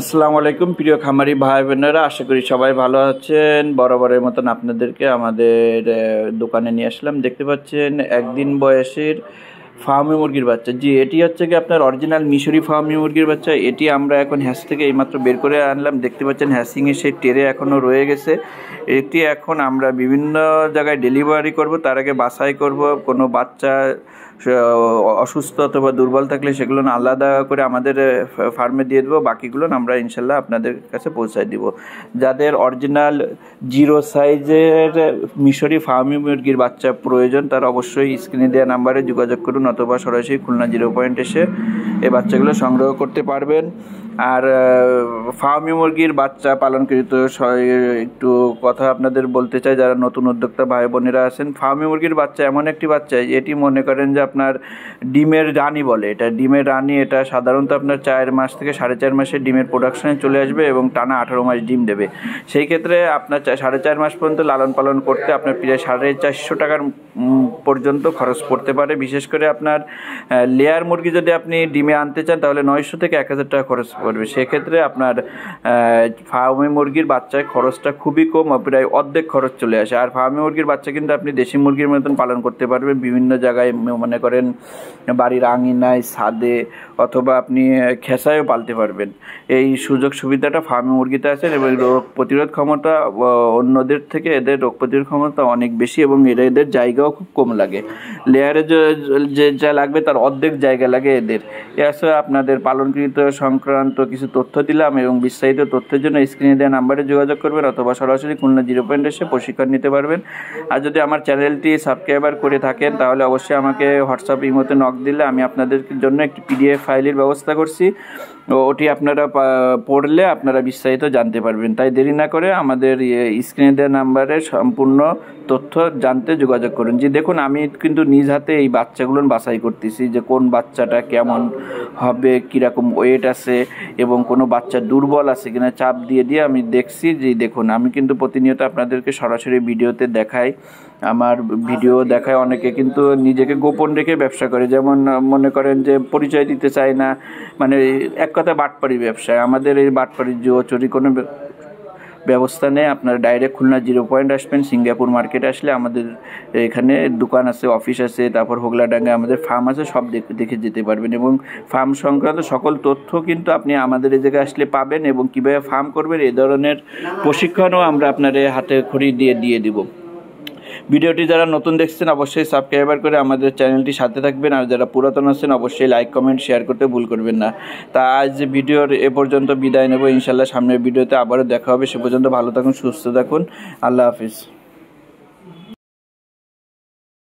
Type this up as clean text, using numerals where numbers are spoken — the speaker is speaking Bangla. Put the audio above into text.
আসসালামু আলাইকুম প্রিয় খামারি ভাই বোনেরা, আশা করি সবাই ভালো আছেন। বরাবরের মতন আপনাদেরকে আমাদের দোকানে নিয়ে আসলাম। দেখতে পাচ্ছেন একদিন বয়সের ফার্মি মুরগির বাচ্চা। জি, এটি হচ্ছে কি আপনার অরিজিনাল মিশরি ফার্মি মুরগির বাচ্চা। এটি আমরা এখন হ্যাচ থেকে এইমাত্র বের করে আনলাম। দেখতে পাচ্ছেন হ্যাচিংয়ে সেই টেরে এখনও রয়ে গেছে। এটি এখন আমরা বিভিন্ন জায়গায় ডেলিভারি করব, তার আগে বাছাই করব। কোনো বাচ্চা অসুস্থ অথবা দুর্বল থাকলে সেগুলো আলাদা করে আমাদের ফার্মে দিয়ে দেবো, বাকিগুলো আমরা ইনশাল্লাহ আপনাদের কাছে পৌঁছায় দিব। যাদের অরিজিনাল জিরো সাইজের মিশরি ফার্মি মুরগির বাচ্চা প্রয়োজন তারা অবশ্যই স্ক্রিনে দেওয়া নাম্বারে যোগাযোগ করুন, অথবা সরাসরি খুলনা 0 পয়েন্ট এসে এই বাচ্চাগুলো সংগ্রহ করতে পারবেন। আর ফার্মি মুরগির বাচ্চা পালনকৃত একটু কথা আপনাদের বলতে চাই, যারা নতুন উদ্যোক্তা ভাই বোনেরা আছেন। ফার্মি মুরগির বাচ্চা এমন একটি বাচ্চা, এটি মনে করেন যে আপনার ডিমের রানী বলে। এটা ডিমের রানী। এটা সাধারণত আপনার 4 মাস থেকে 4.5 মাসে ডিমের প্রোডাকশানে চলে আসবে এবং টানা 18 মাস ডিম দেবে। সেই ক্ষেত্রে আপনার 4.5 মাস পর্যন্ত লালন পালন করতে আপনার প্রায় 450 টাকার পর্যন্ত খরচ পড়তে পারে। বিশেষ করে আপনার লেয়ার মুরগি যদি আপনি ডিমে আনতে চান তাহলে 900 থেকে 1000 টাকা খরচ পড়বে। সেক্ষেত্রে আপনার ফার্মি মুরগির বাচ্চায় খরচটা খুবই কম, প্রায় অর্ধেক খরচ চলে আসে। আর ফার্মি মুরগির বাচ্চা কিন্তু আপনি দেশি মুরগির মতন পালন করতে পারবেন বিভিন্ন জায়গায়, মনে করেন বাড়ির আঙিনায়, ছাদে, অথবা আপনি খেসায়ও পালতে পারবেন। এই সুযোগ সুবিধাটা ফার্মি মুরগিতে আছে এবং রোগ প্রতিরোধ ক্ষমতা অন্যদের থেকে এদের রোগ প্রতিরোধ ক্ষমতা অনেক বেশি এবং এদের জায়গাও খুব কম লাগে। লেয়ারে যে যা লাগবে তার অর্ধেক জায়গা লাগে এদের। এছাড়া আপনাদের পালনকৃত সংক্রান্ত কিছু তথ্য দিলাম এবং বিস্তারিত তথ্যের জন্য স্ক্রিনে দেওয়া নাম্বারে যোগাযোগ করবেন, অথবা সরাসরি খুলনা 0 পয়েন্ট এসে প্রশিক্ষণ নিতে পারবেন। আর যদি আমার চ্যানেলটি সাবস্ক্রাইবার করে থাকেন তাহলে অবশ্যই আমাকে হোয়াটসঅ্যাপ ইমোতে নক দিলে আমি আপনাদের জন্য একটি PDF ফাইলের ব্যবস্থা করছি। ওটি আপনারা পড়লে আপনারা বিস্তারিত জানতে পারবেন। তাই দেরি না করে আমাদের স্ক্রিনে দেওয়া নাম্বারে সম্পূর্ণ তথ্য জানতে যোগাযোগ করুন। যে দেখুন, আমি কিন্তু নিজ হাতে এই বাচ্চাগুলো বাছাই করতেছি যে কোন বাচ্চাটা কেমন হবে, কীরকম ওয়েট আছে এবং কোনো বাচ্চা দুর্বল আছে কিনা চাপ দিয়ে দিয়ে আমি দেখছি। যে দেখুন, আমি কিন্তু প্রতিনিয়ত আপনাদেরকে সরাসরি ভিডিওতে দেখাই। আমার ভিডিও দেখায় অনেকে কিন্তু নিজেকে গোপন রেখে ব্যবসা করে, যেমন মনে করেন যে পরিচয় দিতে চায় না, মানে এক কথা বাটপাড়ি ব্যবসায়। আমাদের এই বাটপাড়ির চুরি কোনো ব্যবস্থা নেই। আপনারা ডাইরেক্ট খুলনা 0 পয়েন্ট আসবেন। সিঙ্গাপুর মার্কেটে আসলে আমাদের এখানে দোকান আছে, অফিস আছে, তারপর হোগলাডাঙ্গা আমাদের ফার্ম আছে, সব দেখে যেতে পারবেন। এবং ফার্ম সংক্রান্ত সকল তথ্য কিন্তু আপনি আমাদের এই জায়গায় আসলে পাবেন এবং কীভাবে ফার্ম করবেন এই ধরনের প্রশিক্ষণও আমরা আপনার হাতে খড়ি দিয়ে দিব। ভিডিওটি যারা নতুন দেখছেন অবশ্যই সাবস্ক্রাইবার করে আমাদের চ্যানেলটি সাথে থাকবেন, আর যারা পুরাতন আছেন অবশ্যই লাইক কমেন্ট শেয়ার করতে ভুল করবেন না। তা আজ ভিডিওর এ পর্যন্ত বিদায় নেব। ইনশাল্লাহ সামনের ভিডিওতে আবারও দেখা হবে। সে পর্যন্ত ভালো থাকুন, সুস্থ থাকুন। আল্লাহ হাফিজ।